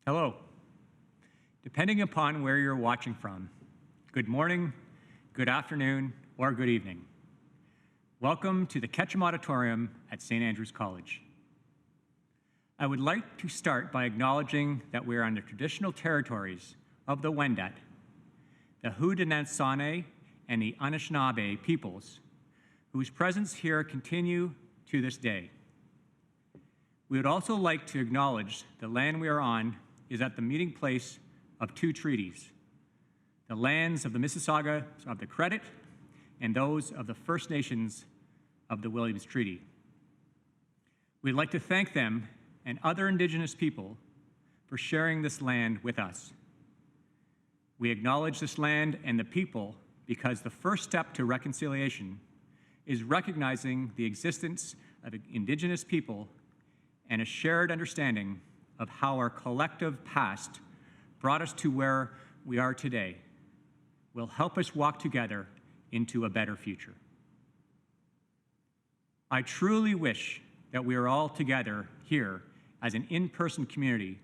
Hello. Depending upon where you're watching from, good morning, good afternoon, or good evening. Welcome to the Ketchum Auditorium at St. Andrew's College. I would like to start by acknowledging that we are on the traditional territories of the Wendat, the Haudenosaunee, and the Anishinaabe peoples, whose presence here continue to this day. We would also like to acknowledge the land we are on is at the meeting place of two treaties, the lands of the Mississaugas of the Credit and those of the First Nations of the Williams Treaty. We'd like to thank them and other Indigenous people for sharing this land with us. We acknowledge this land and the people because the first step to reconciliation is recognizing the existence of Indigenous people and a shared understanding of how our collective past brought us to where we are today will help us walk together into a better future. I truly wish that we are all together here as an in-person community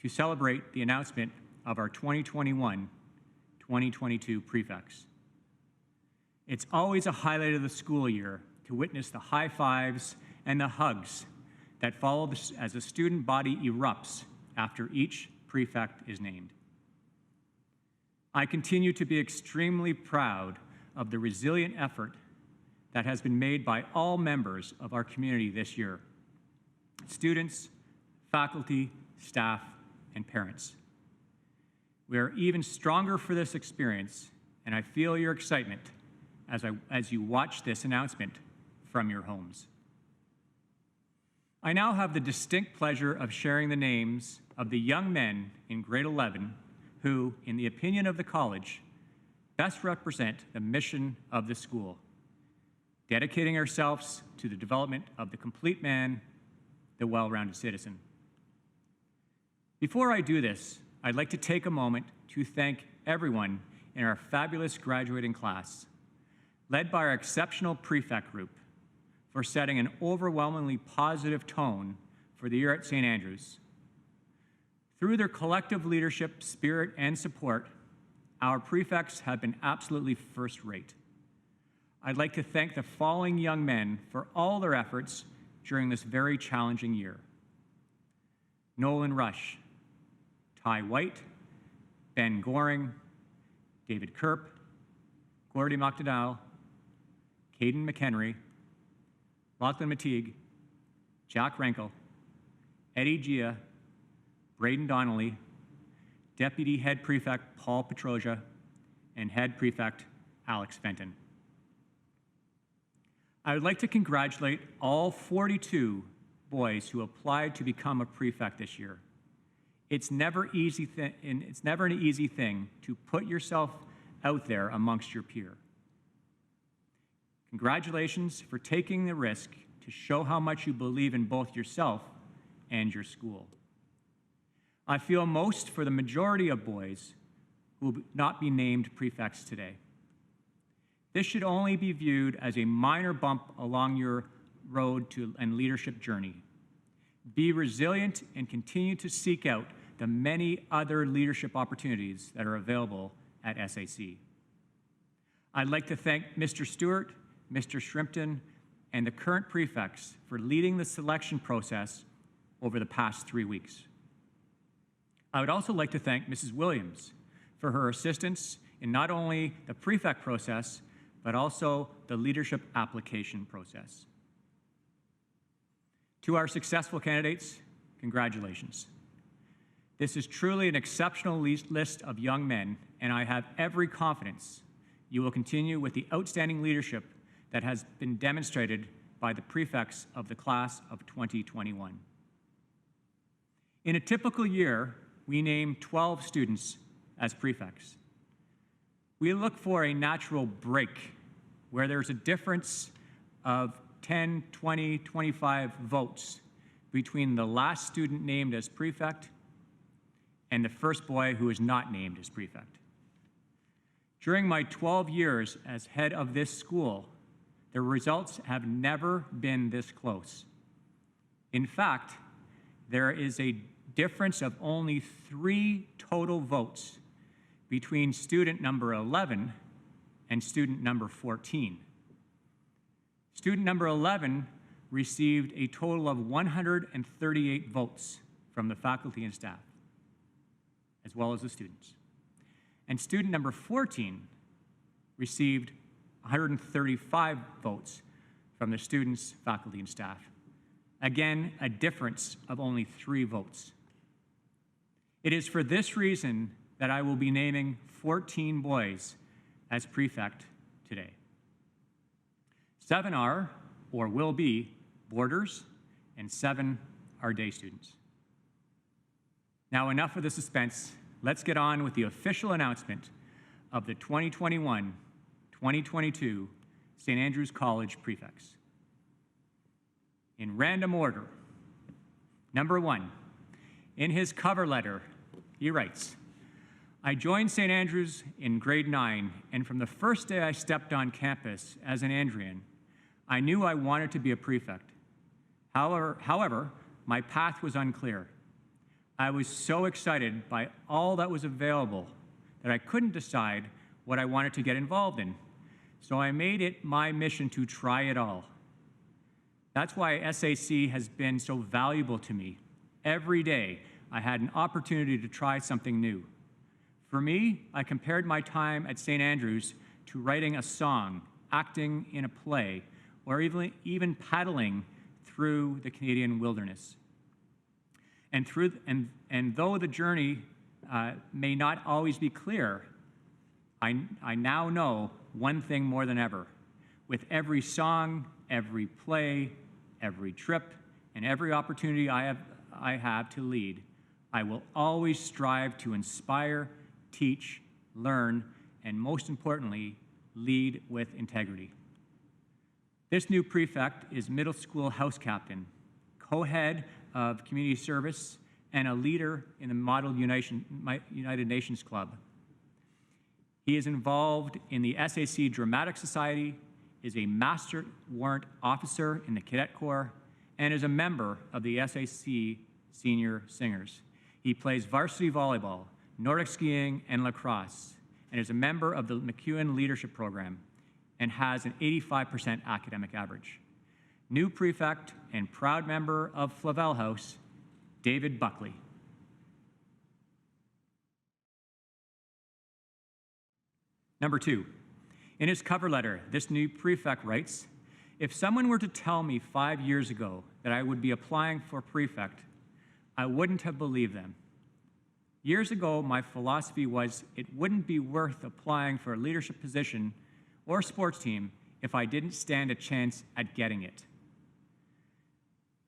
to celebrate the announcement of our 2021-2022 prefects. It's always a highlight of the school year to witness the high fives and the hugs that follow as the student body erupts after each prefect is named. I continue to be extremely proud of the resilient effort that has been made by all members of our community this year: students, faculty, staff, and parents. We are even stronger for this experience, and I feel your excitement as you watch this announcement from your homes. I now have the distinct pleasure of sharing the names of the young men in grade 11 who, in the opinion of the college, best represent the mission of the school, dedicating ourselves to the development of the complete man, the well-rounded citizen. Before I do this, I'd like to take a moment to thank everyone in our fabulous graduating class, led by our exceptional prefect group, for setting an overwhelmingly positive tone for the year at St. Andrews. Through their collective leadership, spirit, and support, our prefects have been absolutely first-rate. I'd like to thank the following young men for all their efforts during this very challenging year: Nolan Rush, Ty White, Ben Goring, David Kerp, Gordy McDowell, Caden McHenry, Lachlan Mateague, Jack Renkel, Eddie Gia, Braden Donnelly, Deputy Head Prefect Paul Petroja, and Head Prefect Alex Fenton. I would like to congratulate all 42 boys who applied to become a prefect this year. It's never an easy thing to put yourself out there amongst your peers. Congratulations for taking the risk to show how much you believe in both yourself and your school. I feel most for the majority of boys who will not be named prefects today. This should only be viewed as a minor bump along your road and leadership journey. Be resilient and continue to seek out the many other leadership opportunities that are available at SAC. I'd like to thank Mr. Stewart, Mr. Shrimpton, and the current prefects for leading the selection process over the past 3 weeks. I would also like to thank Mrs. Williams for her assistance in not only the prefect process, but also the leadership application process. To our successful candidates, congratulations. This is truly an exceptional list of young men, and I have every confidence you will continue with the outstanding leadership that has been demonstrated by the prefects of the class of 2021. In a typical year, we name 12 students as prefects. We look for a natural break where there's a difference of 10, 20, 25 votes between the last student named as prefect and the first boy who is not named as prefect. During my 12 years as head of this school, the results have never been this close. In fact, there is a difference of only 3 total votes between student number 11 and student number 14. Student number 11 received a total of 138 votes from the faculty and staff, as well as the students. And student number 14 received 135 votes from the students, faculty, and staff. Again, a difference of only 3 votes. It is for this reason that I will be naming 14 boys as prefect today. 7 are, or will be, boarders, and 7 are day students. Now, enough of the suspense. Let's get on with the official announcement of the 2021-2022 St. Andrews College prefects. In random order, number 1, in his cover letter, he writes, "I joined St. Andrews in grade 9, and from the first day I stepped on campus as an Andrean, I knew I wanted to be a prefect. However, my path was unclear. I was so excited by all that was available that I couldn't decide what I wanted to get involved in. So I made it my mission to try it all. That's why SAC has been so valuable to me. Every day, I had an opportunity to try something new. For me, I compared my time at St. Andrews to writing a song, acting in a play, or even paddling through the Canadian wilderness. And though the journey may not always be clear, I now know one thing more than ever. With every song, every play, every trip, and every opportunity I have to lead, I will always strive to inspire, teach, learn, and most importantly, lead with integrity." This new prefect is middle school house captain, co-head of community service, and a leader in the Model United Nations Club. He is involved in the SAC Dramatic Society, is a Master Warrant Officer in the Cadet Corps, and is a member of the SAC Senior Singers. He plays varsity volleyball, Nordic skiing, and lacrosse, and is a member of the MacEwan Leadership Program, and has an 85% academic average. New prefect and proud member of Flavel House, David Buckley. Number 2, in his cover letter, this new prefect writes, "If someone were to tell me 5 years ago that I would be applying for prefect, I wouldn't have believed them. Years ago, my philosophy was it wouldn't be worth applying for a leadership position or sports team if I didn't stand a chance at getting it.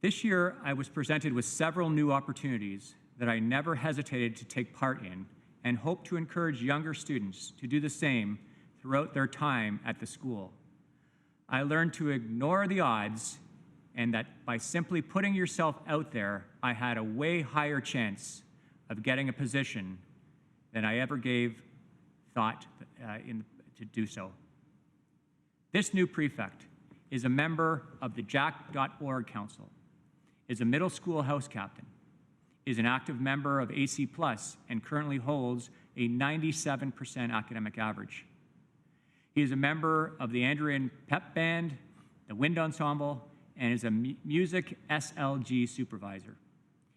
This year, I was presented with several new opportunities that I never hesitated to take part in, and hope to encourage younger students to do the same throughout their time at the school. I learned to ignore the odds, and that by simply putting yourself out there, I had a way higher chance of getting a position than I ever gave thought to do so." This new prefect is a member of the Jack.org Council, is a middle school house captain, is an active member of AC Plus, and currently holds a 97% academic average. He is a member of the Andrean Pep Band, the Wind Ensemble, and is a music SLG supervisor.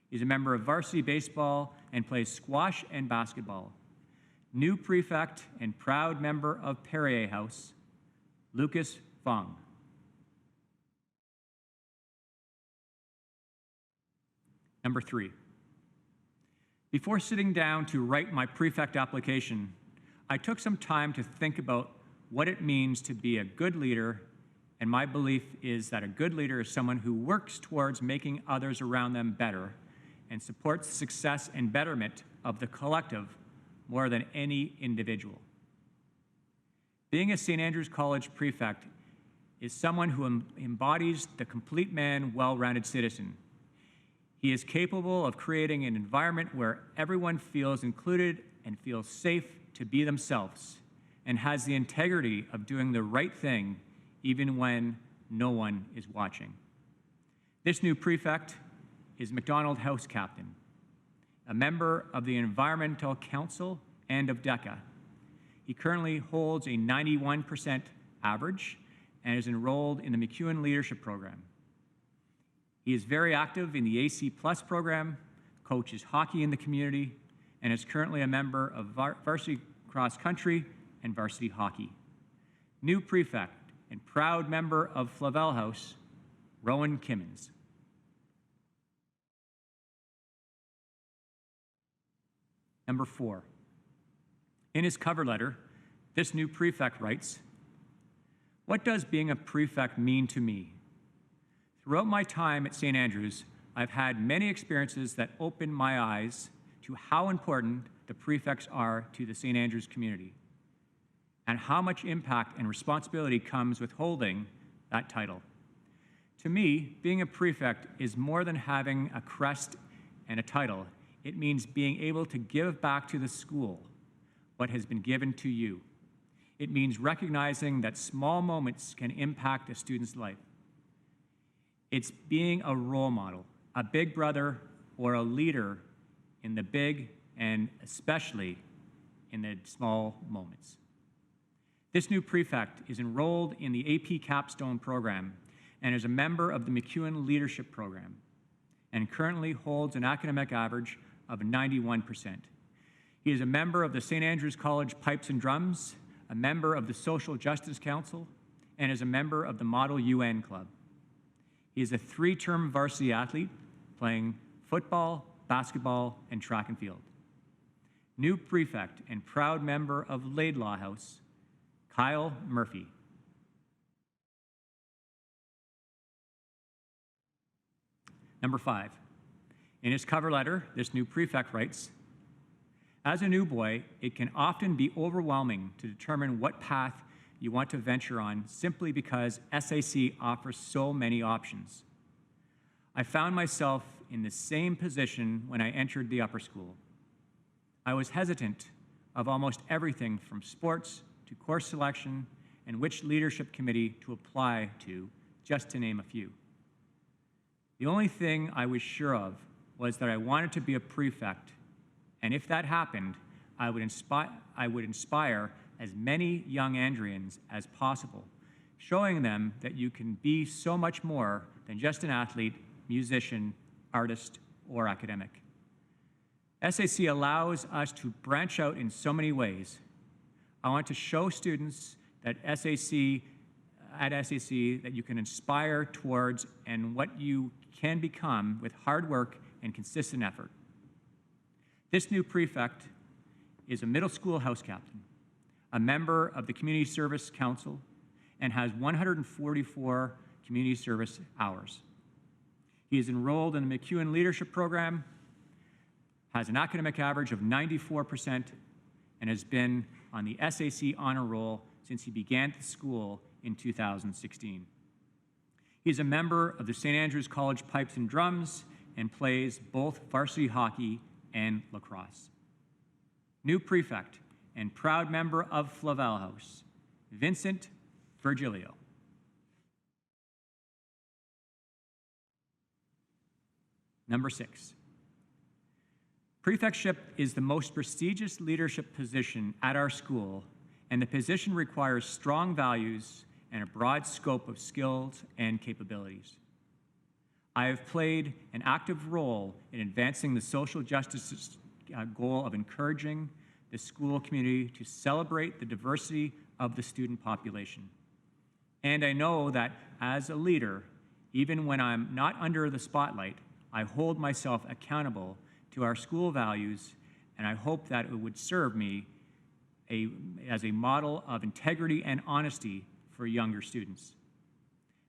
He's a member of varsity baseball and plays squash and basketball. New prefect and proud member of Perrier House, Lucas Fong. Number 3, before sitting down to write my prefect application, I took some time to think about what it means to be a good leader, and my belief is that a good leader is someone who works towards making others around them better and supports the success and betterment of the collective more than any individual. Being a St. Andrews College prefect is someone who embodies the complete man, well-rounded citizen. He is capable of creating an environment where everyone feels included and feels safe to be themselves, and has the integrity of doing the right thing even when no one is watching. This new prefect is McDonald House Captain, a member of the Environmental Council and of DECA. He currently holds a 91% average and is enrolled in the MacEwan Leadership Program. He is very active in the AC Plus program, coaches hockey in the community, and is currently a member of varsity cross country and varsity hockey. New prefect and proud member of Flavel House, Rowan Kimmins. Number 4. In his cover letter, this new prefect writes, "What does being a prefect mean to me? Throughout my time at St. Andrews, I've had many experiences that opened my eyes to how important the prefects are to the St. Andrews community and how much impact and responsibility comes with holding that title. To me, being a prefect is more than having a crest and a title. It means being able to give back to the school what has been given to you. It means recognizing that small moments can impact a student's life. It's being a role model, a big brother, or a leader in the big and especially in the small moments." This new prefect is enrolled in the AP Capstone program and is a member of the MacEwan Leadership Program and currently holds an academic average of 91%. He is a member of the St. Andrews College Pipes and Drums, a member of the Social Justice Council, and is a member of the Model UN Club. He is a 3-term varsity athlete playing football, basketball, and track and field. New prefect and proud member of Laidlaw House, Kyle Murphy. Number 5. In his cover letter, this new prefect writes, "As a new boy, it can often be overwhelming to determine what path you want to venture on simply because SAC offers so many options. I found myself in the same position when I entered the upper school. I was hesitant of almost everything from sports to course selection and which leadership committee to apply to, just to name a few. The only thing I was sure of was that I wanted to be a prefect, and if that happened, I would inspire as many young Andrians as possible, showing them that you can be so much more than just an athlete, musician, artist, or academic. SAC allows us to branch out in so many ways. I want to show students that at SAC that you can inspire towards and what you can become with hard work and consistent effort. This new prefect is a middle school house captain, a member of the Community Service Council, and has 144 community service hours. He is enrolled in the MacEwan Leadership Program, has an academic average of 94%, and has been on the SAC honor roll since he began the school in 2016. He is a member of the St. Andrews College Pipes and Drums and plays both varsity hockey and lacrosse. New prefect and proud member of Flavel House, Vincent Virgilio. Number 6. Prefectship is the most prestigious leadership position at our school, and the position requires strong values and a broad scope of skills and capabilities. I have played an active role in advancing the social justice goal of encouraging the school community to celebrate the diversity of the student population. And I know that as a leader, even when I'm not under the spotlight, I hold myself accountable to our school values, and I hope that it would serve me as a model of integrity and honesty for younger students.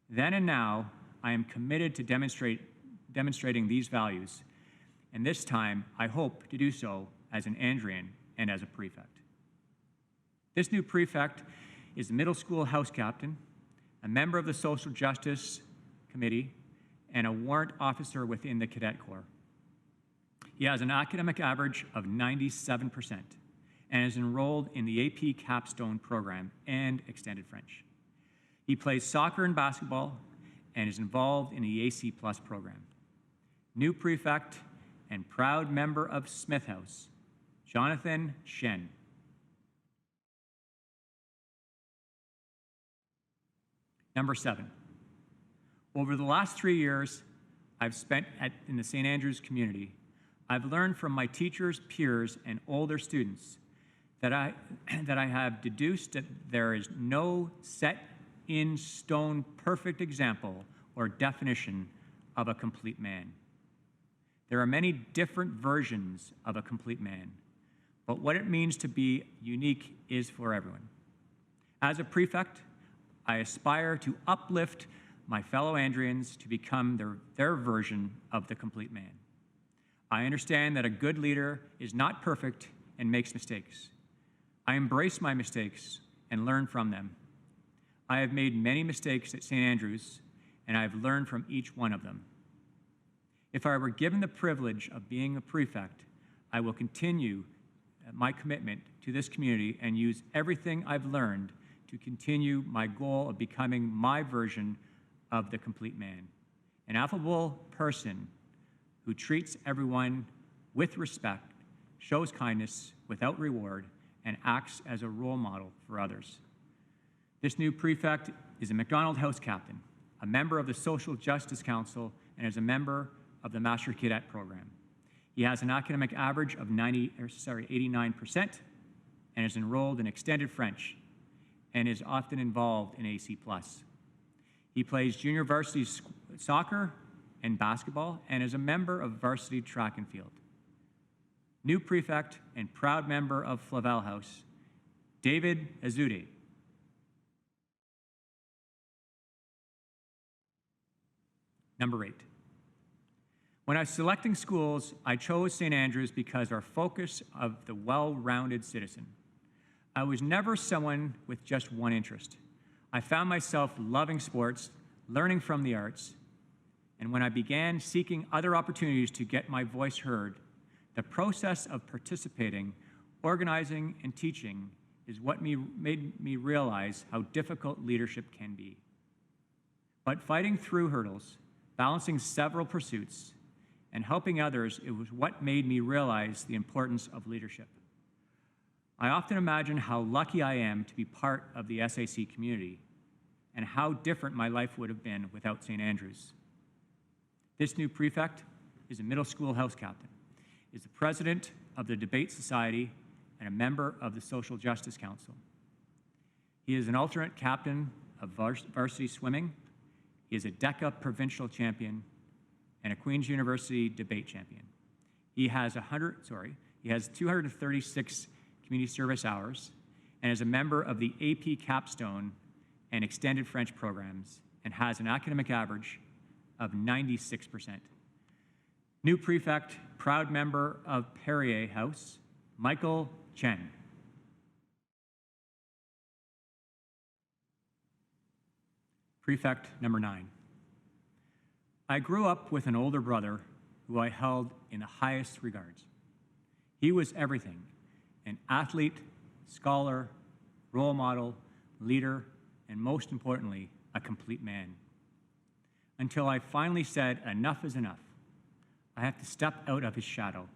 Then and now, I am committed to demonstrating these values, and this time, I hope to do so as an Andrian and as a prefect. This new prefect is the middle school house captain, a member of the Social Justice Committee, and a warrant officer within the Cadet Corps. He has an academic average of 97% and is enrolled in the AP Capstone program and Extended French. He plays soccer and basketball and is involved in the AC Plus program. New prefect and proud member of Smith House, Jonathan Shen. Number 7, over the last 3 years I've spent in the St. Andrews community, I've learned from my teachers, peers, and older students that I have deduced that there is no set in stone perfect example or definition of a complete man. There are many different versions of a complete man, but what it means to be unique is for everyone. As a prefect, I aspire to uplift my fellow Andrians to become their version of the complete man. I understand that a good leader is not perfect and makes mistakes. I embrace my mistakes and learn from them. I have made many mistakes at St. Andrews, and I have learned from each one of them. If I were given the privilege of being a prefect, I will continue my commitment to this community and use everything I've learned to continue my goal of becoming my version of the complete man, an affable person who treats everyone with respect, shows kindness without reward, and acts as a role model for others. This new prefect is a McDonald House captain, a member of the Social Justice Council, and is a member of the Master Cadet Program. He has an academic average of 89% and is enrolled in extended French and is often involved in AC+. He plays junior varsity soccer and basketball and is a member of varsity track and field. New prefect and proud member of Flavel House, David Azudi. Number 8. When I was selecting schools, I chose St. Andrews because our focus of the well-rounded citizen. I was never someone with just one interest. I found myself loving sports, learning from the arts, and when I began seeking other opportunities to get my voice heard, the process of participating, organizing, and teaching is what made me realize how difficult leadership can be. But fighting through hurdles, balancing several pursuits, and helping others, it was what made me realize the importance of leadership. I often imagine how lucky I am to be part of the SAC community and how different my life would have been without St. Andrews. This new prefect is a middle school house captain, is the president of the Debate Society, and a member of the Social Justice Council. He is an alternate captain of varsity swimming. He is a DECA provincial champion and a Queen's University debate champion. He has 236 community service hours and is a member of the AP Capstone and Extended French programs and has an academic average of 96%. New prefect, proud member of Perrier House, Michael Chang. Prefect number 9. I grew up with an older brother who I held in the highest regards. He was everything: an athlete, scholar, role model, leader, and most importantly, a complete man. Until I finally said, enough is enough. I have to step out of his shadow.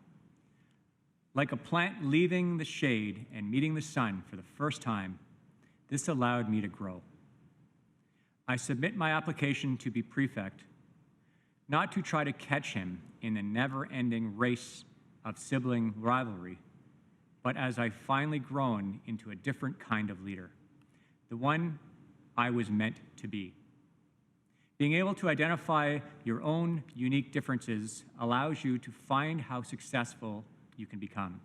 Like a plant leaving the shade and meeting the sun for the first time, this allowed me to grow. I submit my application to be prefect, not to try to catch him in the never-ending race of sibling rivalry, but as I've finally grown into a different kind of leader, the one I was meant to be. Being able to identify your own unique differences allows you to find how successful you can become.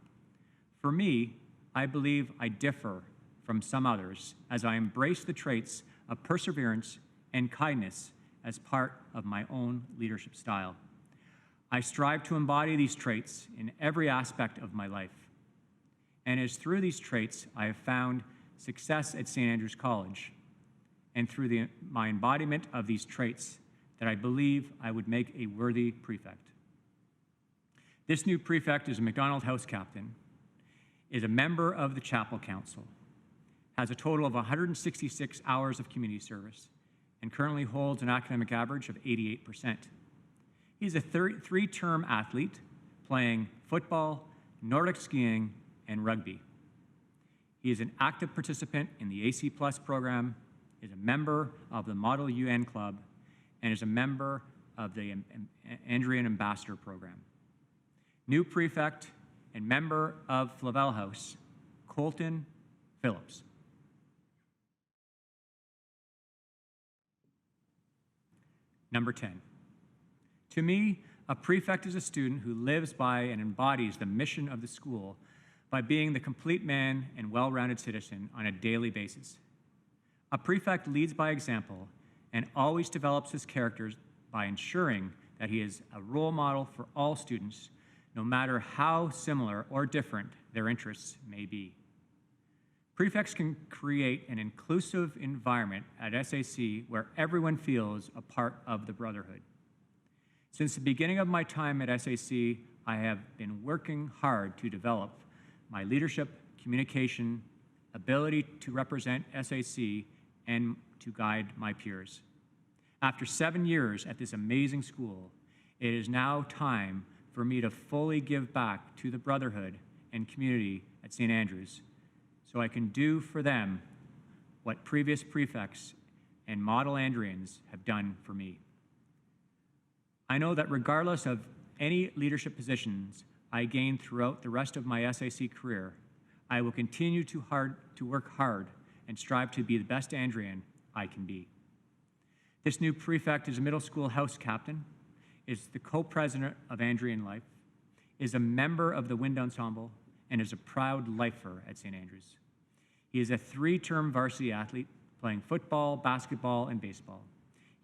For me, I believe I differ from some others as I embrace the traits of perseverance and kindness as part of my own leadership style. I strive to embody these traits in every aspect of my life. And it's through these traits I have found success at St. Andrews College, and through my embodiment of these traits that I believe I would make a worthy prefect. This new prefect is a McDonald House captain, is a member of the Chapel Council, has a total of 166 hours of community service, and currently holds an academic average of 88%. He's a three-term athlete, playing football, Nordic skiing, and rugby. He is an active participant in the AC Plus program, is a member of the Model UN Club, and is a member of the Andrean Ambassador Program. New prefect and member of Flavel House, Colton Phillips. Number 10. To me, a prefect is a student who lives by and embodies the mission of the school by being the complete man and well-rounded citizen on a daily basis. A prefect leads by example and always develops his characters by ensuring that he is a role model for all students, no matter how similar or different their interests may be. Prefects can create an inclusive environment at SAC where everyone feels a part of the brotherhood. Since the beginning of my time at SAC, I have been working hard to develop my leadership, communication, ability to represent SAC, and to guide my peers. After 7 years at this amazing school, it is now time for me to fully give back to the brotherhood and community at St. Andrews, so I can do for them what previous prefects and model Andrians have done for me. I know that regardless of any leadership positions I gain throughout the rest of my SAC career, I will continue to work hard and strive to be the best Andrian I can be. This new prefect is a middle school house captain, is the co-president of Andrean Life, is a member of the Wind Ensemble, and is a proud lifer at St. Andrews. He is a 3-term varsity athlete playing football, basketball, and baseball.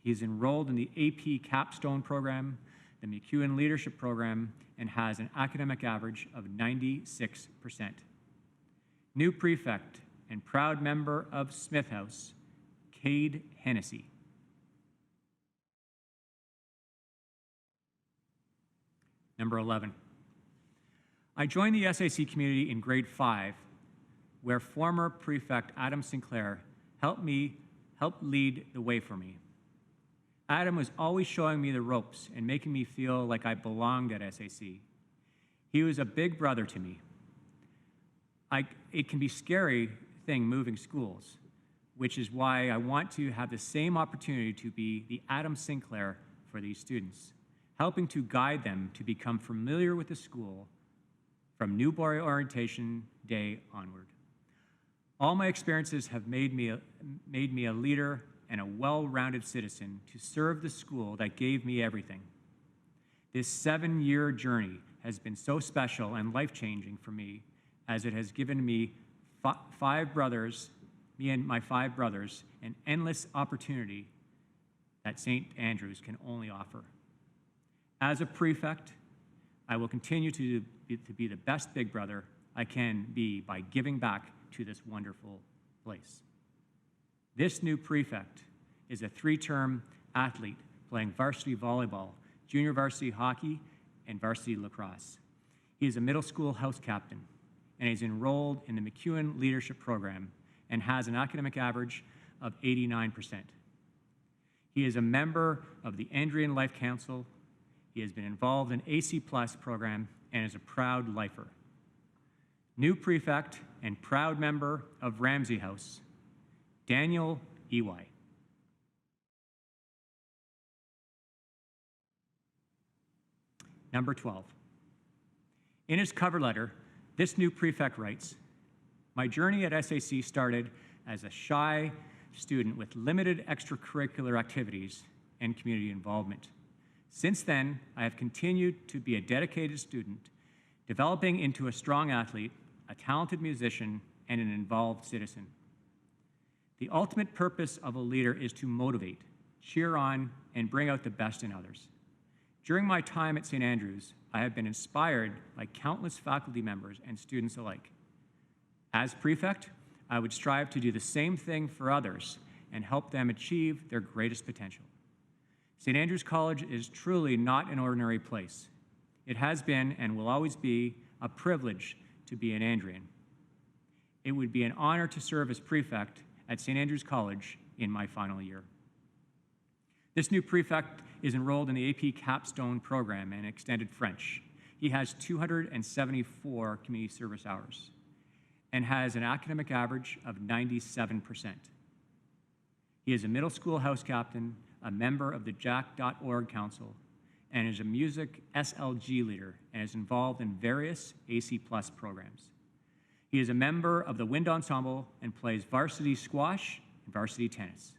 He is enrolled in the AP Capstone program, the McEwen Leadership Program, and has an academic average of 96%. New prefect and proud member of Smith House, Cade Hennessy. Number 11. I joined the SAC community in grade 5, where former prefect Adam Sinclair helped lead the way for me. Adam was always showing me the ropes and making me feel like I belonged at SAC. He was a big brother to me. It can be a scary thing moving schools, which is why I want to have the same opportunity to be the Adam Sinclair for these students, helping to guide them to become familiar with the school from Newbury Orientation Day onward. All my experiences have made me a leader and a well-rounded citizen to serve the school that gave me everything. This 7-year journey has been so special and life-changing for me, as it has given me me and my 5 brothers, an endless opportunity that St. Andrews can only offer. As a prefect, I will continue to be the best big brother I can be by giving back to this wonderful place. This new prefect is a 3-term athlete playing varsity volleyball, junior varsity hockey, and varsity lacrosse. He is a middle school house captain, and is enrolled in the McEwen Leadership Program and has an academic average of 89%. He is a member of the Andrean Life Council. He has been involved in AC Plus program and is a proud lifer. New prefect and proud member of Ramsey House, Daniel Ely. Number 12. In his cover letter, this new prefect writes, "My journey at SAC started as a shy student with limited extracurricular activities and community involvement. Since then, I have continued to be a dedicated student, developing into a strong athlete, a talented musician, and an involved citizen. The ultimate purpose of a leader is to motivate, cheer on, and bring out the best in others. During my time at St. Andrews, I have been inspired by countless faculty members and students alike. As prefect, I would strive to do the same thing for others and help them achieve their greatest potential. St. Andrews College is truly not an ordinary place. It has been and will always be a privilege to be an Andrian. It would be an honor to serve as prefect at St. Andrews College in my final year." This new prefect is enrolled in the AP Capstone program and extended French. He he has 274 community service hours and has an academic average of 97%. He is a middle school house captain, a member of the Jack.org Council, and is a music SLG leader and is involved in various AC Plus programs. He is a member of the Wind Ensemble and plays varsity squash and varsity tennis.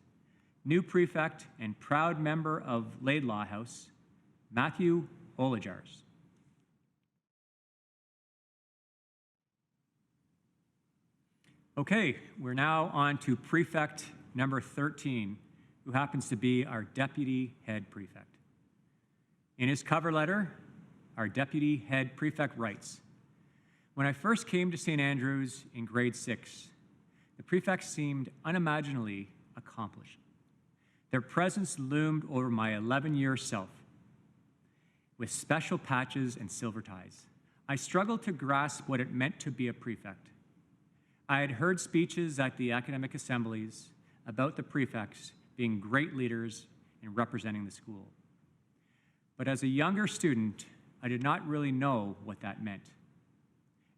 New prefect and proud member of Laidlaw House, Matthew Olajars. Okay, we're now on to prefect number 13, who happens to be our deputy head prefect. In his cover letter, our deputy head prefect writes, "When I first came to St. Andrews in grade 6, the prefects seemed unimaginably accomplished. Their presence loomed over my 11-year self with special patches and silver ties. I struggled to grasp what it meant to be a prefect. I had heard speeches at the academic assemblies about the prefects being great leaders and representing the school. But as a younger student, I did not really know what that meant.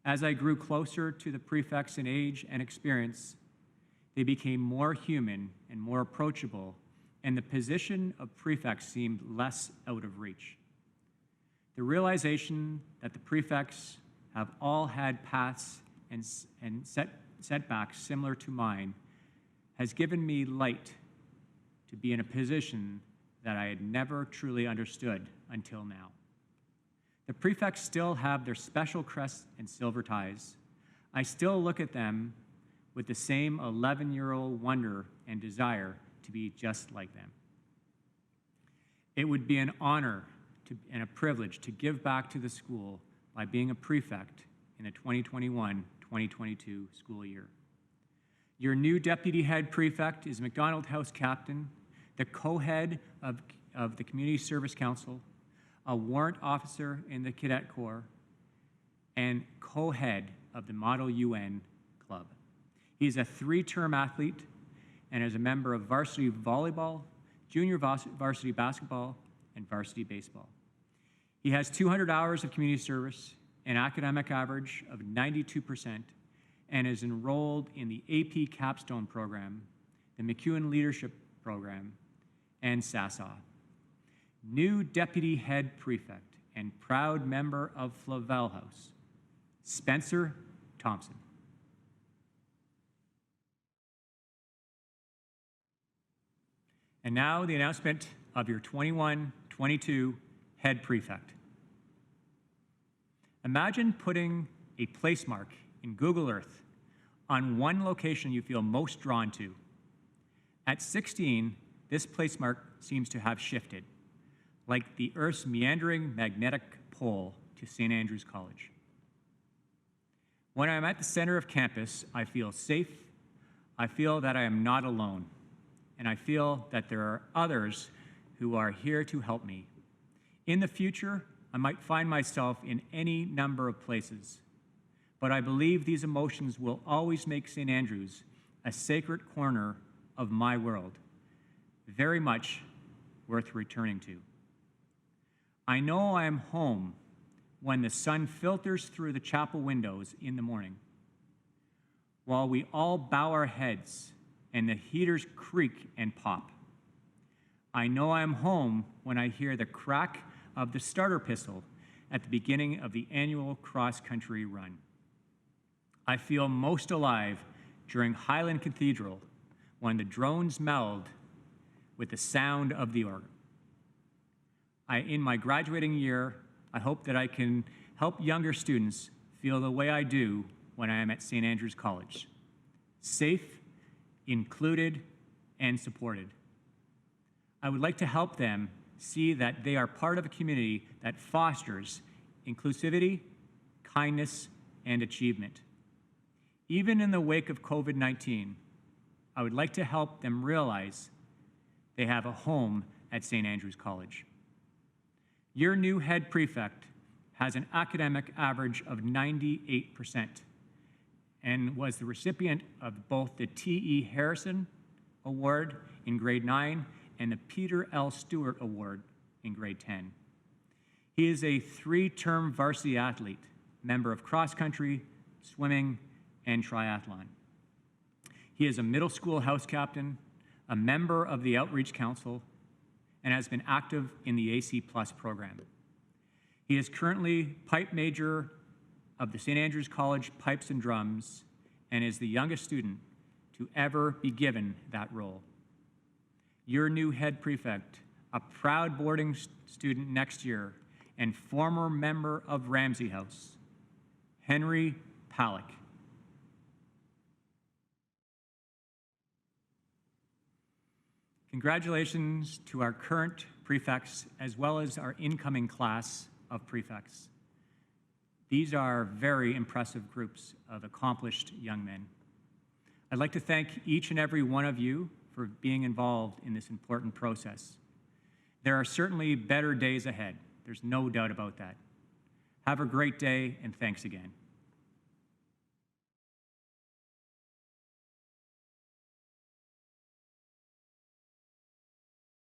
As I grew closer to the prefects in age and experience, they became more human and more approachable, and the position of prefect seemed less out of reach. The realization that the prefects have all had paths and setbacks similar to mine has given me light to be in a position that I had never truly understood until now. The prefects still have their special crests and silver ties. I still look at them with the same 11-year-old wonder and desire to be just like them. It would be an honor and a privilege to give back to the school by being a prefect in the 2021-2022 school year. Your new deputy head prefect is McDonald House captain, the co-head of the Community Service Council, a warrant officer in the Cadet Corps, and co-head of the Model UN Club. He's a 3-term athlete and is a member of varsity volleyball, junior varsity basketball, and varsity baseball. He has 200 hours of community service, an academic average of 92%, and is enrolled in the AP Capstone program, the McEwen Leadership Program, and SASA. New deputy head prefect and proud member of Flavel House, Spencer Thompson. And now the announcement of your 21-22 head prefect. Imagine putting a place mark in Google Earth on one location you feel most drawn to. At 16, this place mark seems to have shifted, like the Earth's meandering magnetic pole to St. Andrews College. When I'm at the center of campus, I feel safe, I feel that I am not alone, and I feel that there are others who are here to help me. In the future, I might find myself in any number of places, but I believe these emotions will always make St. Andrews a sacred corner of my world, very much worth returning to. I know I am home when the sun filters through the chapel windows in the morning, while we all bow our heads and the heaters creak and pop. I know I am home when I hear the crack of the starter pistol at the beginning of the annual cross-country run. I feel most alive during Highland Cathedral when the drones meld with the sound of the organ. In my graduating year, I hope that I can help younger students feel the way I do when I am at St. Andrews College, safe, included, and supported. I would like to help them see that they are part of a community that fosters inclusivity, kindness, and achievement. Even in the wake of COVID-19, I would like to help them realize they have a home at St. Andrews College. Your new head prefect has an academic average of 98% and was the recipient of both the T.E. Harrison Award in grade 9 and the Peter L. Stewart Award in grade 10. He is a 3-term varsity athlete, member of cross country, swimming, and triathlon. He is a middle school house captain, a member of the Outreach Council, and has been active in the AC Plus program. He is currently pipe major of the St. Andrews College Pipes and Drums and is the youngest student to ever be given that role. Your new head prefect, a proud boarding student next year, and former member of Ramsey House, Henry Palick. Congratulations to our current prefects as well as our incoming class of prefects. These are very impressive groups of accomplished young men. I'd like to thank each and every one of you for being involved in this important process. There are certainly better days ahead. There's no doubt about that. Have a great day, and thanks again.